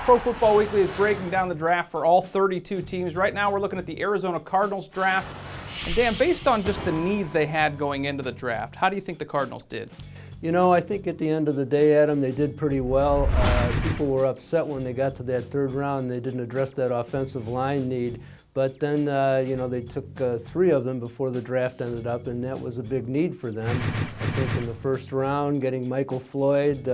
Pro Football Weekly is breaking down the draft for all 32 teams. Right now we're looking at the Arizona Cardinals draft. And Dan, based on just the needs they had going into the draft, how do you think the Cardinals did? You know, I think at the end of the day, Adam, they did pretty well. People were upset when they got to that third round. They didn't address that offensive line need. But then, they took three of them before the draft ended up, and that was a big need for them. I think in the first round, getting Michael Floyd,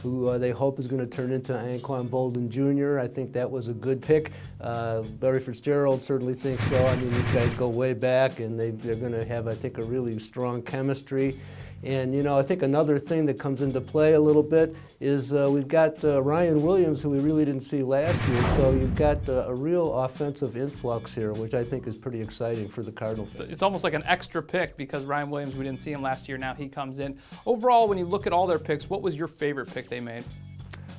who they hope is going to turn into Anquan Bolden Jr., I think that was a good pick. Barry Fitzgerald certainly thinks so. I mean, these guys go way back, and they're going to have, I think, a really strong chemistry. And, I think another thing that comes into play a little bit is we've got Ryan Williams, who we really didn't see last year. So you've got a real offensive influx here, which I think is pretty exciting for the Cardinals. It's almost like an extra pick because Ryan Williams, we didn't see him last year. Now he comes in. Overall, when you look at all their picks, what was your favorite pick they made?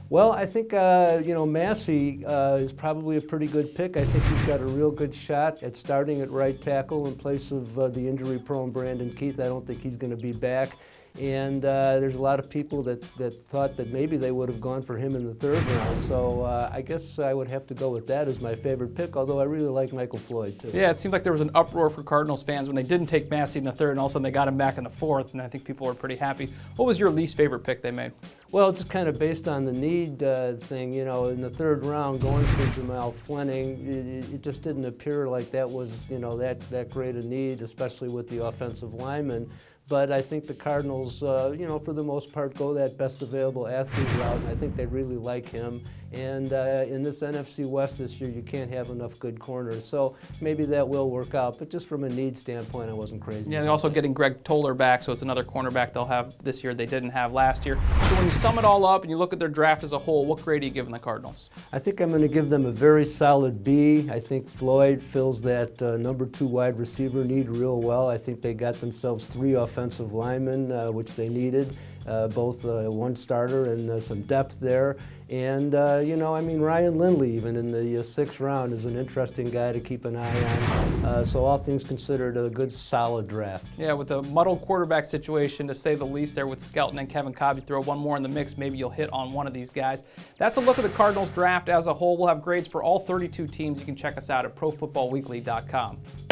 Well, I think, Massey is probably a pretty good pick. I think he's got a real good shot at starting at right tackle in place of the injury-prone Brandon Keith. I don't think he's going to be back. And there's a lot of people that thought that maybe they would have gone for him in the third round. So I guess I would have to go with that as my favorite pick, although I really like Michael Floyd, too. Yeah, it seemed like there was an uproar for Cardinals fans when they didn't take Massey in the third, and all of a sudden they got him back in the fourth, and I think people were pretty happy. What was your least favorite pick they made? Well, just kind of based on the need thing, in the third round, going for Jamal Fleming, it just didn't appear like that was, that great a need, especially with the offensive lineman. But I think the Cardinals, for the most part, go that best available athlete route, and I think they really like him. And in this NFC West this year, you can't have enough good corners. So maybe that will work out. But just from a need standpoint, I wasn't crazy. Yeah, they're also getting Greg Toller back, so it's another cornerback they'll have this year they didn't have last year. So when you sum it all up and you look at their draft as a whole, what grade are you giving the Cardinals? I think I'm going to give them a very solid B. I think Floyd fills that number 2 wide receiver need real well. I think they got themselves 3 offensive linemen, which they needed, both one starter and some depth there. And, Ryan Lindley, even in the 6th round, is an interesting guy to keep an eye on. So all things considered, a good, solid draft. Yeah, with a muddled quarterback situation, to say the least, there with Skelton and Kevin Cobb, you throw one more in the mix, maybe you'll hit on one of these guys. That's a look at the Cardinals draft as a whole. We'll have grades for all 32 teams. You can check us out at ProFootballWeekly.com.